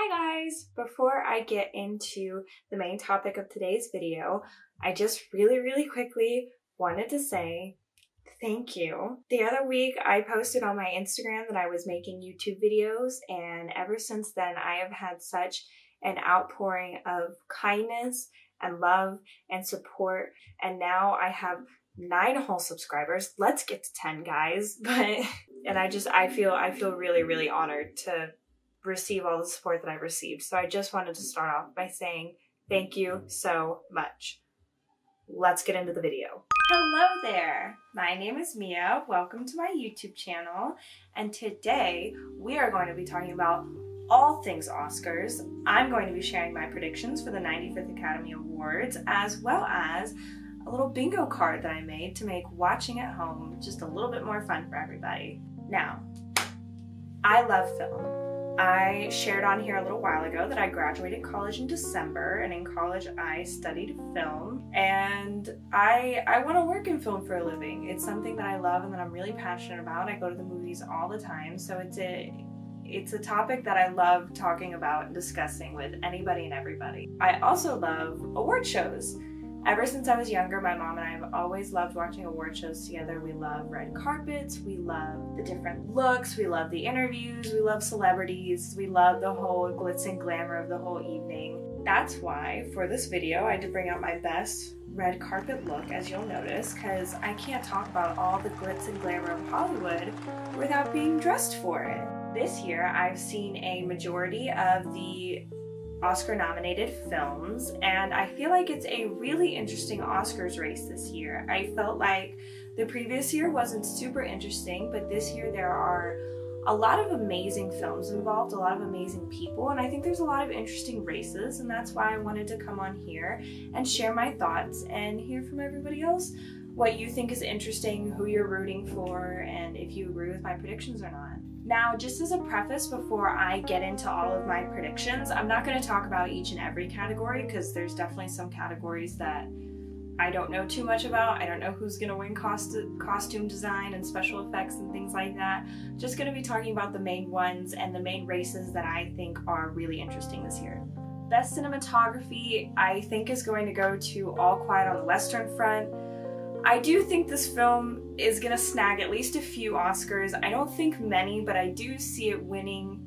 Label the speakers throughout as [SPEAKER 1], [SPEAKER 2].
[SPEAKER 1] Hi guys! Before I get into the main topic of today's video, I just really quickly wanted to say thank you. The other week I posted on my Instagram that I was making YouTube videos, and ever since then I have had such an outpouring of kindness and love and support, and now I have 9 whole subscribers. Let's get to 10, guys. I feel really honored to receive all the support that I've received. So I just wanted to start off by saying thank you so much. Let's get into the video. Hello there, my name is Mia. Welcome to my YouTube channel, and today we are going to be talking about all things Oscars. I'm going to be sharing my predictions for the 95th Academy Awards, as well as a little bingo card that I made to make watching at home just a little bit more fun for everybody. Now, I love film. I shared on here a little while ago that I graduated college in December, and in college I studied film, and I want to work in film for a living. It's something that I love and that I'm really passionate about. I go to the movies all the time, so it's a topic that I love talking about and discussing with anybody and everybody. I also love award shows. Ever since I was younger, my mom and I have always loved watching award shows together. We love red carpets, we love the different looks, we love the interviews, we love celebrities, we love the whole glitz and glamour of the whole evening. That's why, for this video, I had to bring out my best red carpet look, as you'll notice, because I can't talk about all the glitz and glamour of Hollywood without being dressed for it. This year, I've seen a majority of the Oscar-nominated films, and I feel like it's a really interesting Oscars race this year. I felt like the previous year wasn't super interesting, but this year there are a lot of amazing films involved, a lot of amazing people, and I think there's a lot of interesting races, and that's why I wanted to come on here and share my thoughts and hear from everybody else what you think is interesting, who you're rooting for, and if you agree with my predictions or not. Now, just as a preface before I get into all of my predictions, I'm not going to talk about each and every category because there's definitely some categories that I don't know too much about. I don't know who's going to win costume design and special effects and things like that. Just going to be talking about the main ones and the main races that I think are really interesting this year. Best cinematography, I think, is going to go to All Quiet on the Western Front. I do think this film is gonna snag at least a few Oscars. I don't think many, but I do see it winning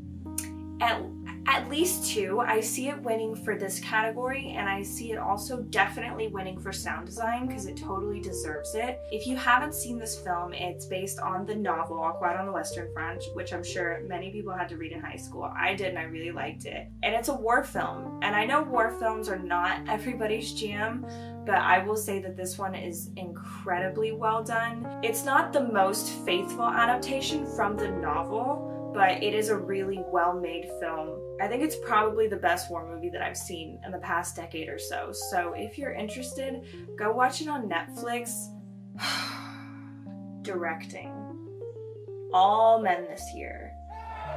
[SPEAKER 1] at least 2. I see it winning for this category, and I see it also definitely winning for sound design because it totally deserves it. If you haven't seen this film, it's based on the novel All Quiet on the Western Front, which I'm sure many people had to read in high school. I did, and I really liked it. And it's a war film, and I know war films are not everybody's jam, but I will say that this one is incredibly well done. It's not the most faithful adaptation from the novel, but it is a really well-made film. I think it's probably the best war movie that I've seen in the past decade or so. So if you're interested, go watch it on Netflix. Directing. All men this year.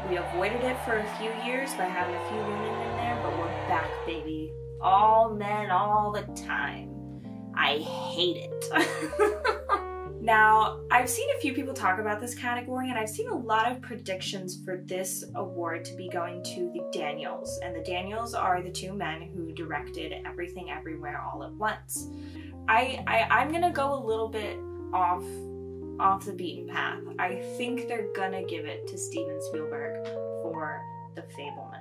[SPEAKER 1] We avoided it for a few years by having a few women in there, but we're back, baby. All men all the time. I hate it. Now, I've seen a few people talk about this category, and I've seen a lot of predictions for this award to be going to the Daniels. And the Daniels are the 2 men who directed Everything Everywhere All at Once. I'm gonna go a little bit off the beaten path. I think they're gonna give it to Steven Spielberg for The Fabelmans.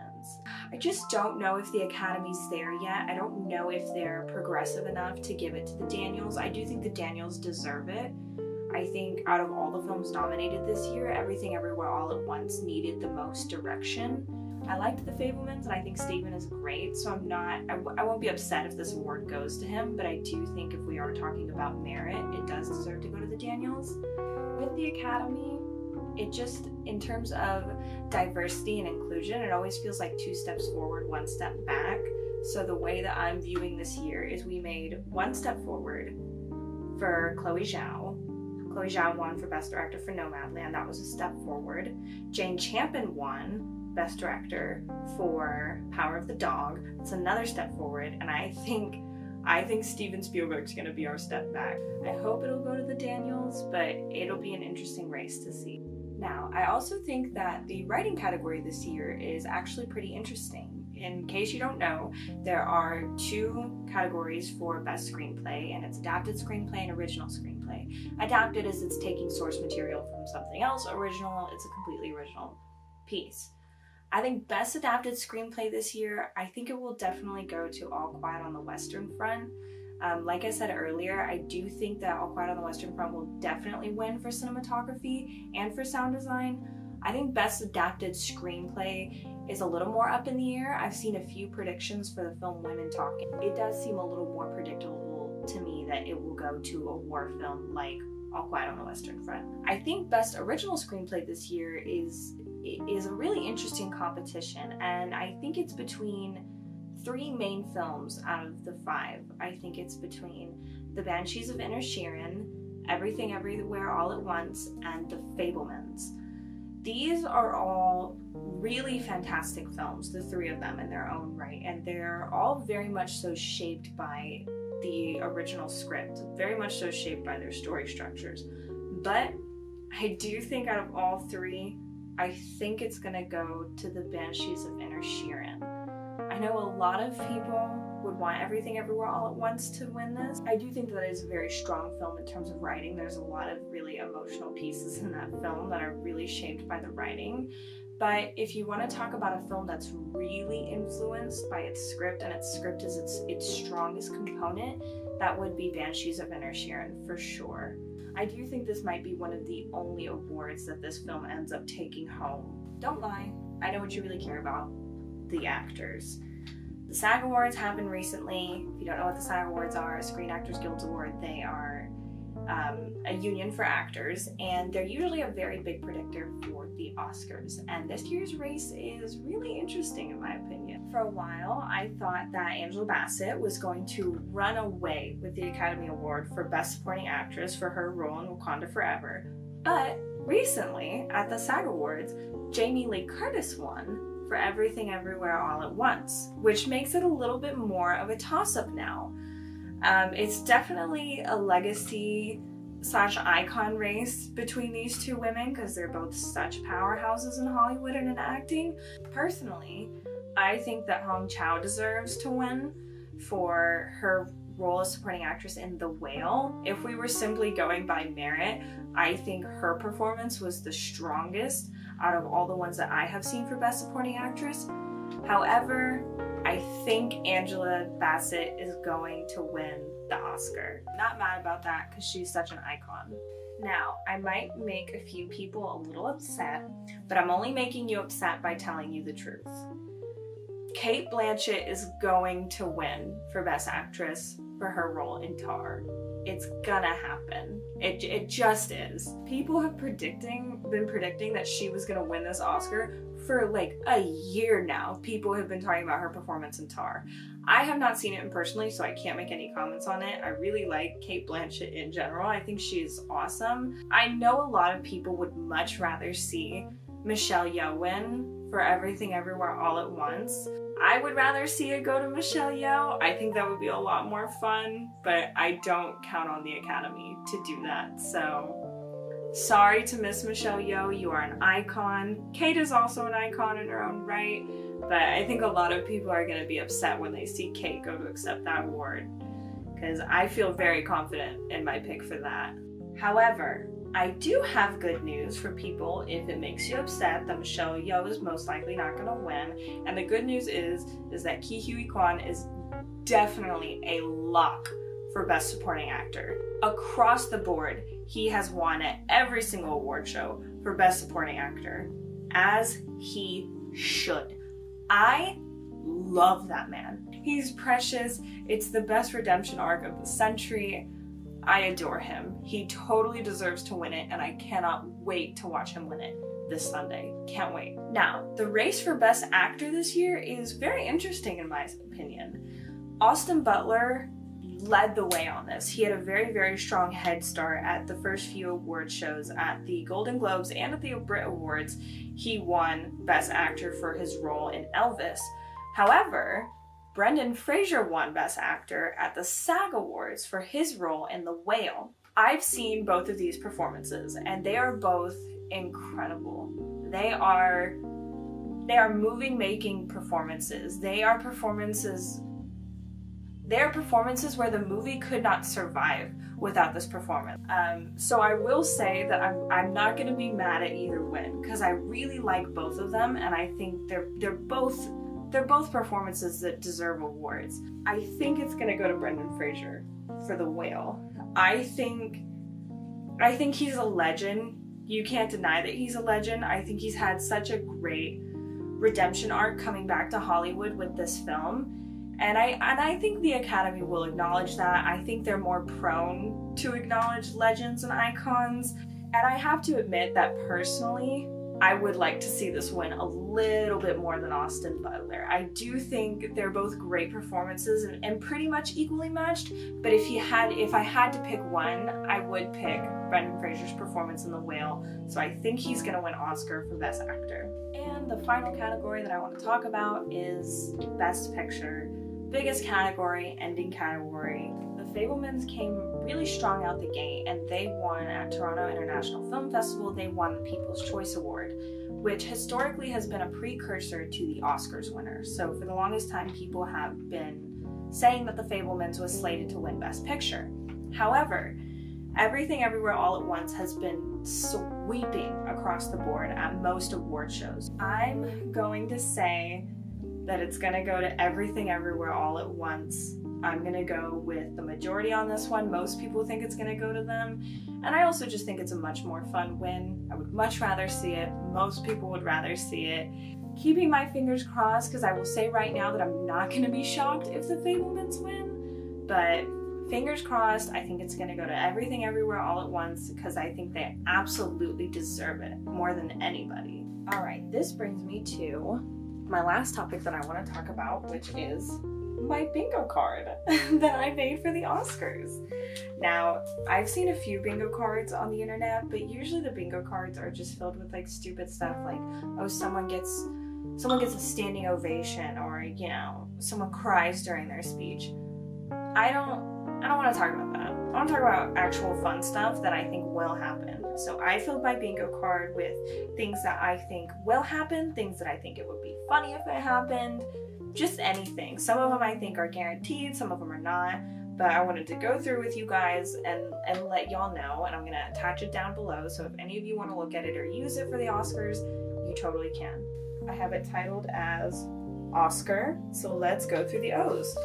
[SPEAKER 1] I just don't know if the Academy's there yet. I don't know if they're progressive enough to give it to the Daniels. I do think the Daniels deserve it. I think out of all the films nominated this year, Everything Everywhere All at Once needed the most direction. I liked The Fabelmans, and I think Steven is great, so I won't be upset if this award goes to him, but I do think if we are talking about merit, it does deserve to go to the Daniels. With the Academy, it just, in terms of diversity and inclusion, it always feels like 2 steps forward, 1 step back. So the way that I'm viewing this year is we made 1 step forward for Chloe Zhao. Chloe Zhao won for Best Director for Nomadland. That was a step forward. Jane Champion won Best Director for Power of the Dog. That's another step forward. And I think Steven Spielberg's gonna be our step back. I hope it'll go to the Daniels, but it'll be an interesting race to see. Now, I also think that the writing category this year is actually pretty interesting. In case you don't know, there are 2 categories for Best Screenplay, and it's Adapted Screenplay and Original Screenplay. Adapted is it's taking source material from something else. Original, it's a completely original piece. I think Best Adapted Screenplay this year, I think it will definitely go to All Quiet on the Western Front. Like I said earlier, I do think that All Quiet on the Western Front will definitely win for cinematography and for sound design. I think Best Adapted Screenplay is a little more up in the air. I've seen a few predictions for the film Women Talking. It does seem a little more predictable to me that it will go to a war film like All Quiet on the Western Front. I think Best Original Screenplay this year is a really interesting competition, and I think it's between 3 main films out of the 5. I think it's between The Banshees of Inisherin, Everything Everywhere All at Once, and The Fabelmans. These are all really fantastic films, the 3 of them in their own right, and they're all very much so shaped by the original script, very much so shaped by their story structures. But I do think out of all 3, I think it's gonna go to The Banshees of Inisherin. I know a lot of people would want Everything Everywhere All at Once to win this. I do think that it is a very strong film in terms of writing. There's a lot of really emotional pieces in that film that are really shaped by the writing. But if you want to talk about a film that's really influenced by its script, and its script is its strongest component, that would be Banshees of Inisherin for sure. I do think this might be one of the only awards that this film ends up taking home. Don't lie, I know what you really care about, the actors. The SAG Awards happened recently. If you don't know what the SAG Awards are, Screen Actors Guild Award, they are a union for actors, and they're usually a very big predictor for the Oscars. And this year's race is really interesting in my opinion. For a while, I thought that Angela Bassett was going to run away with the Academy Award for Best Supporting Actress for her role in Wakanda Forever. But recently, at the SAG Awards, Jamie Lee Curtis won for Everything Everywhere All at Once, which makes it a little bit more of a toss-up now. It's definitely a legacy/icon race between these 2 women because they're both such powerhouses in Hollywood and in acting. Personally, I think that Hong Chau deserves to win for her role as supporting actress in The Whale. If we were simply going by merit, I think her performance was the strongest out of all the ones that I have seen for Best Supporting Actress. However, I think Angela Bassett is going to win the Oscar. Not mad about that because she's such an icon. Now, I might make a few people a little upset, but I'm only making you upset by telling you the truth. Cate Blanchett is going to win for Best Actress for her role in Tar. It's gonna happen. It just is. People have been predicting that she was gonna win this Oscar for like a year now. People have been talking about her performance in Tar. I have not seen it personally, so I can't make any comments on it. I really like Cate Blanchett in general. I think she's awesome. I know a lot of people would much rather see Michelle Yeoh win for Everything Everywhere All at Once. I would rather see it go to Michelle Yeoh. I think that would be a lot more fun, but I don't count on the Academy to do that. So, sorry to Miss Michelle Yeoh, you are an icon. Cate is also an icon in her own right, but I think a lot of people are gonna be upset when they see Cate go to accept that award, because I feel very confident in my pick for that. However, I do have good news for people if it makes you upset that Michelle Yeoh is most likely not going to win. And the good news is that Ke Huy Quan is definitely a lock for Best Supporting Actor. Across the board, he has won at every single award show for Best Supporting Actor, as he should. I love that man. He's precious. It's the best redemption arc of the century. I adore him. He totally deserves to win it, and I cannot wait to watch him win it this Sunday. Can't wait. Now, the race for Best Actor this year is very interesting in my opinion. Austin Butler led the way on this. He had a very, very strong head start at the first few award shows at the Golden Globes and at the Brit Awards. He won Best Actor for his role in Elvis. However, Brendan Fraser won Best Actor at the SAG Awards for his role in The Whale. I've seen both of these performances, and they are both incredible. They are movie-making performances. They are performances where the movie could not survive without this performance. So I will say that I'm not gonna be mad at either win, because I really like both of them, and I think they're both performances that deserve awards. I think it's gonna go to Brendan Fraser for The Whale. I think he's a legend. You can't deny that he's a legend. I think he's had such a great redemption arc coming back to Hollywood with this film. And I think the Academy will acknowledge that. I think they're more prone to acknowledge legends and icons. And I have to admit that personally, I would like to see this win a little bit more than Austin Butler. I do think they're both great performances and pretty much equally matched, but if I had to pick one, I would pick Brendan Fraser's performance in The Whale, so I think he's gonna win Oscar for Best Actor. And the final category that I want to talk about is Best Picture. Biggest category, ending category. The Fabelmans came really strong out the gate, and they won at Toronto International Film Festival. They won the People's Choice Award, which historically has been a precursor to the Oscars winner. So for the longest time, people have been saying that The Fabelmans was slated to win Best Picture. However, Everything Everywhere All at Once has been sweeping across the board at most award shows. I'm going to say that it's gonna go to Everything Everywhere All at Once. I'm gonna go with the majority on this one. Most people think it's gonna go to them. And I also just think it's a much more fun win. I would much rather see it. Most people would rather see it. Keeping my fingers crossed, because I will say right now that I'm not gonna be shocked if the Fabelmans win. But fingers crossed, I think it's gonna go to Everything Everywhere All at Once, because I think they absolutely deserve it more than anybody. All right, this brings me to my last topic that I want to talk about, which is my bingo card that I made for the Oscars. Now, I've seen a few bingo cards on the internet, but usually the bingo cards are just filled with like stupid stuff like, oh, someone gets a standing ovation, or you know, someone cries during their speech. I don't want to talk about that. I want to talk about actual fun stuff that I think will happen. So I filled my bingo card with things that I think will happen, things that I think it would be funny if it happened, just anything. Some of them I think are guaranteed, some of them are not, but I wanted to go through with you guys and let y'all know, and I'm going to attach it down below, so if any of you want to look at it or use it for the Oscars, you totally can. I have it titled as Oscar, so let's go through the O's.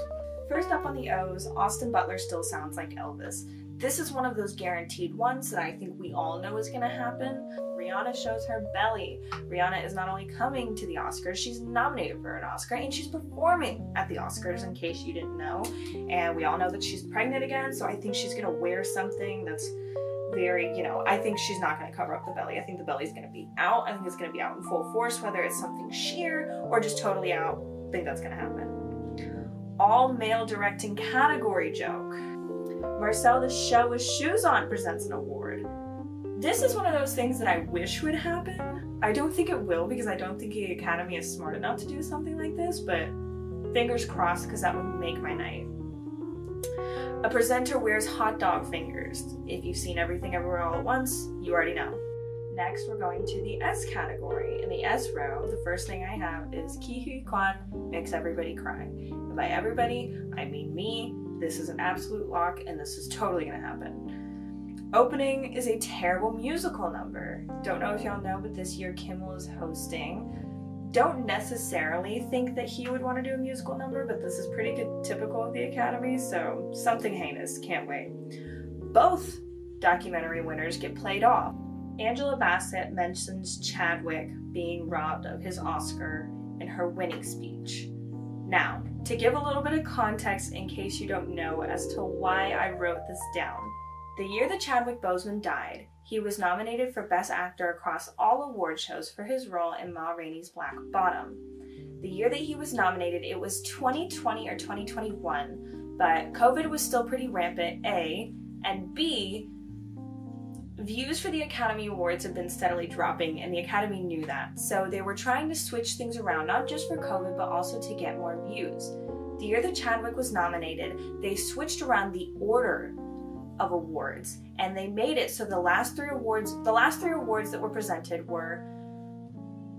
[SPEAKER 1] First up on the O's, Austin Butler still sounds like Elvis. This is one of those guaranteed ones that I think we all know is gonna happen. Rihanna shows her belly. Rihanna is not only coming to the Oscars, she's nominated for an Oscar, and she's performing at the Oscars, in case you didn't know. And we all know that she's pregnant again, so I think she's gonna wear something that's very, you know, I think she's not gonna cover up the belly. I think the belly's gonna be out. I think it's gonna be out in full force, whether it's something sheer or just totally out. I think that's gonna happen. All male directing category joke. Marcel the Show with Shoes On presents an award. This is one of those things that I wish would happen. I don't think it will, because I don't think the Academy is smart enough to do something like this, but fingers crossed, because that would make my night. A presenter wears hot dog fingers. If you've seen Everything Everywhere All at Once, you already know. Next, we're going to the S category. In the S row, the first thing I have is Ke Huy Quan makes everybody cry. And by everybody, I mean me. This is an absolute lock, and this is totally gonna happen. Opening is a terrible musical number. Don't know if y'all know, but this year Kimmel is hosting. Don't necessarily think that he would want to do a musical number, but this is pretty good, typical of the Academy, so something heinous, can't wait. Both documentary winners get played off. Angela Bassett mentions Chadwick being robbed of his Oscar in her winning speech. Now, to give a little bit of context in case you don't know as to why I wrote this down. The year that Chadwick Boseman died, he was nominated for Best Actor across all award shows for his role in Ma Rainey's Black Bottom. The year that he was nominated, it was 2020 or 2021, but COVID was still pretty rampant, A, and B, views for the Academy Awards have been steadily dropping, and the Academy knew that. So they were trying to switch things around, not just for COVID, but also to get more views. The year that Chadwick was nominated, they switched around the order of awards, and they made it so the last three awards that were presented were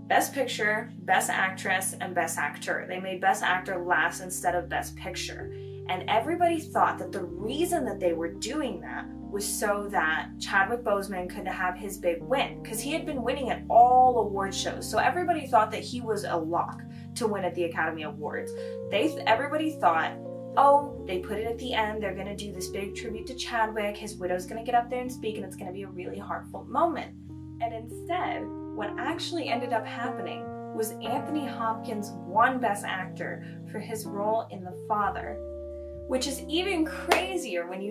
[SPEAKER 1] Best Picture, Best Actress, and Best Actor. They made Best Actor last instead of Best Picture. And everybody thought that the reason that they were doing that was so that Chadwick Boseman could have his big win, because he had been winning at all award shows. So everybody thought that he was a lock to win at the Academy Awards. Everybody thought, oh, they put it at the end, they're gonna do this big tribute to Chadwick, his widow's gonna get up there and speak, and it's gonna be a really heartfelt moment. And instead, what actually ended up happening was Anthony Hopkins won Best Actor for his role in The Father, which is even crazier when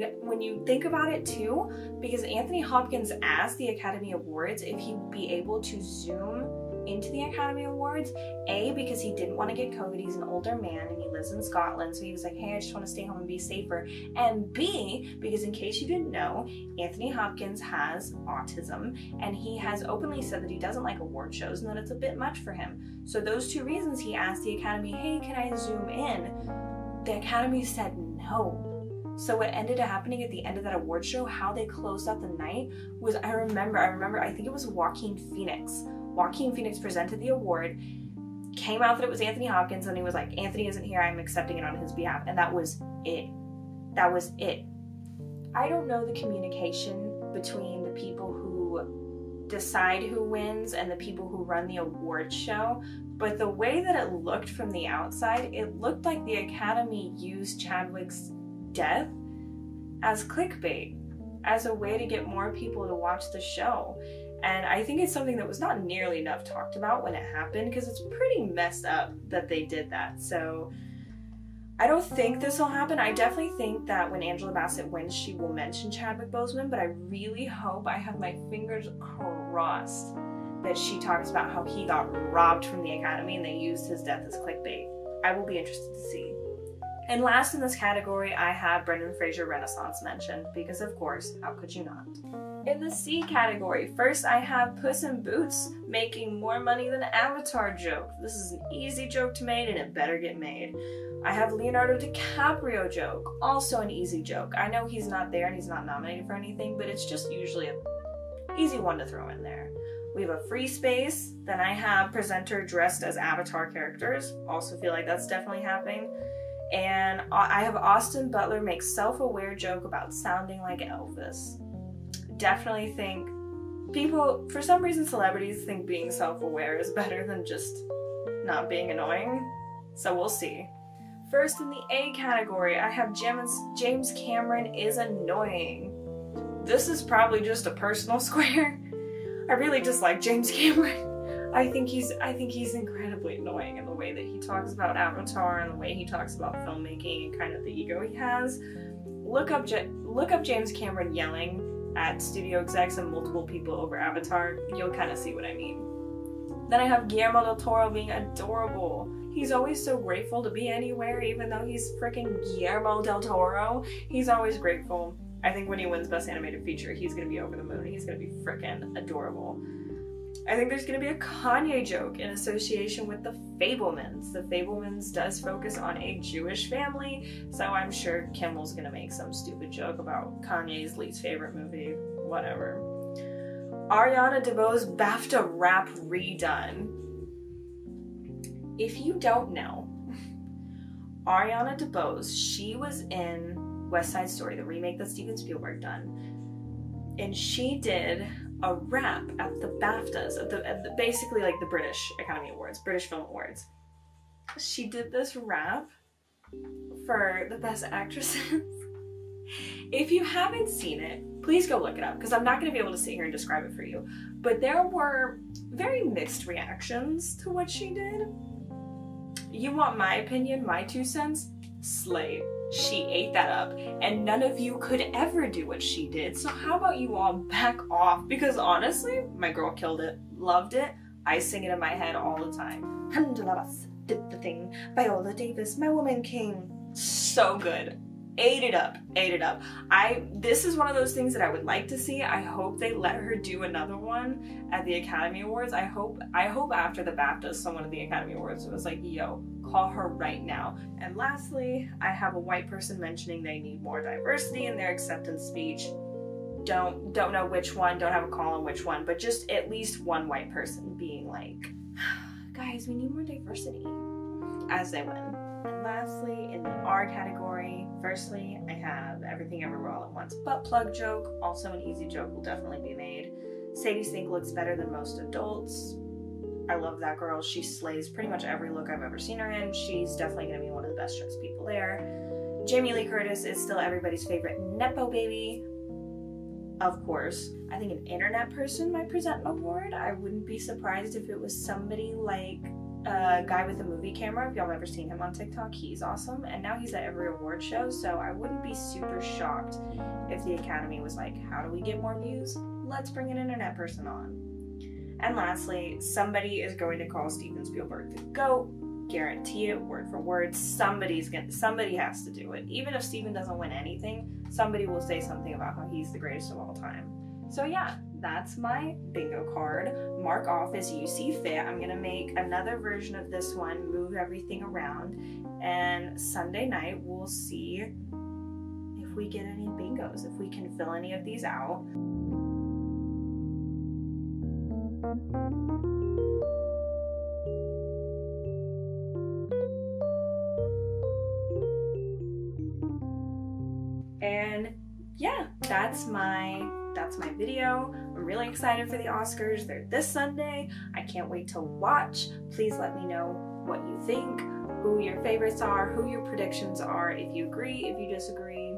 [SPEAKER 1] you think about it too, because Anthony Hopkins asked the Academy Awards if he'd be able to Zoom into the Academy Awards, A, because he didn't want to get COVID, he's an older man and he lives in Scotland, so he was like, hey, I just want to stay home and be safer, and B, because in case you didn't know, Anthony Hopkins has autism, and he has openly said that he doesn't like award shows and that it's a bit much for him. So those two reasons he asked the Academy, hey, can I Zoom in? The Academy said no. So what ended up happening at the end of that award show, how they closed out the night, was I remember, I think it was Joaquin Phoenix. Joaquin Phoenix presented the award, came out that it was Anthony Hopkins, and he was like, Anthony isn't here, I'm accepting it on his behalf. And that was it. That was it. I don't know the communication between the people who decide who wins and the people who run the award show, but the way that it looked from the outside, it looked like the Academy used Chadwick's death as clickbait, as a way to get more people to watch the show. And I think it's something that was not nearly enough talked about when it happened, because it's pretty messed up that they did that. So I don't think this will happen. I definitely think that when Angela Bassett wins, she will mention Chadwick Boseman, but I really hope, I have my fingers crossed, that she talks about how he got robbed from the Academy and they used his death as clickbait. I will be interested to see. And last in this category, I have Brendan Fraser Renaissance mention, because of course, how could you not? In the C category, first I have Puss in Boots making more money than Avatar joke. This is an easy joke to make and it better get made. I have Leonardo DiCaprio joke, also an easy joke. I know he's not there and he's not nominated for anything, but it's just usually an easy one to throw in there. We have a Free Space, then I have presenter dressed as Avatar characters, also feel like that's definitely happening. And I have Austin Butler make self-aware joke about sounding like Elvis. Definitely think people, for some reason celebrities think being self-aware is better than just not being annoying, so we'll see. First in the A category, I have James Cameron is annoying. This is probably just a personal square. I really dislike James Cameron. I think he's incredibly annoying in the way that he talks about Avatar and the way he talks about filmmaking and kind of the ego he has. Look up James Cameron yelling at studio execs and multiple people over Avatar. You'll kind of see what I mean. Then I have Guillermo del Toro being adorable. He's always so grateful to be anywhere, even though he's freaking Guillermo del Toro. He's always grateful. I think when he wins Best Animated Feature, he's gonna be over the moon. He's gonna be freaking adorable. I think there's going to be a Kanye joke in association with The Fabelmans. The Fabelmans does focus on a Jewish family, so I'm sure Kimmel's going to make some stupid joke about Kanye's least favorite movie, whatever. Ariana DeBose BAFTA rap redone. If you don't know, Ariana DeBose, she was in West Side Story, the remake that Steven Spielberg done, and she did a rap at the BAFTAs, basically like the British Academy Awards, British Film Awards. She did this rap for the Best Actresses. If you haven't seen it, please go look it up, because I'm not going to be able to sit here and describe it for you. But there were very mixed reactions to what she did. You want my opinion, my 2 cents? Slay. She ate that up, and none of you could ever do what she did, so how about you all back off? Because honestly, my girl killed it, loved it. I sing it in my head all the time. Angela Bassett did the thing, Viola Davis, my woman king. So good. Ate it up, ate it up. This is one of those things that I would like to see. I hope they let her do another one at the Academy Awards. I hope after the BAFTAs, someone at the Academy Awards was like, yo, call her right now. And lastly, I have a white person mentioning they need more diversity in their acceptance speech. Don't know which one, don't have a call on which one, but just at least one white person being like, guys, we need more diversity, as they win. And lastly, in the R category, firstly, I have Everything Everywhere All at Once butt plug joke. Also an easy joke will definitely be made. Sadie Sink looks better than most adults. I love that girl. She slays pretty much every look I've ever seen her in. She's definitely going to be one of the best dressed people there. Jamie Lee Curtis is still everybody's favorite Nepo baby. Of course, I think an internet person might present an award. I wouldn't be surprised if it was somebody like a guy with a movie camera. If y'all have ever seen him on TikTok, he's awesome. And now he's at every award show, so I wouldn't be super shocked if the Academy was like, how do we get more views? Let's bring an internet person on. And lastly, somebody is going to call Steven Spielberg the GOAT. Guarantee it, word for word. Somebody has to do it. Even if Steven doesn't win anything, somebody will say something about how he's the greatest of all time. So yeah, that's my bingo card. Mark off as you see fit. I'm gonna make another version of this one, move everything around, and Sunday night we'll see if we get any bingos, if we can fill any of these out. And yeah, that's my video. I'm really excited for the Oscars. They're this Sunday. I can't wait to watch. Please let me know what you think, who your favorites are, who your predictions are. If you agree, if you disagree,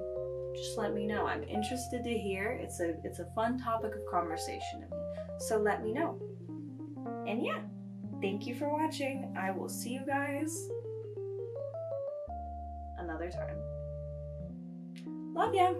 [SPEAKER 1] just let me know. I'm interested to hear. It's a fun topic of conversation to me. So let me know. And yeah, thank you for watching. I will see you guys another time. Love ya!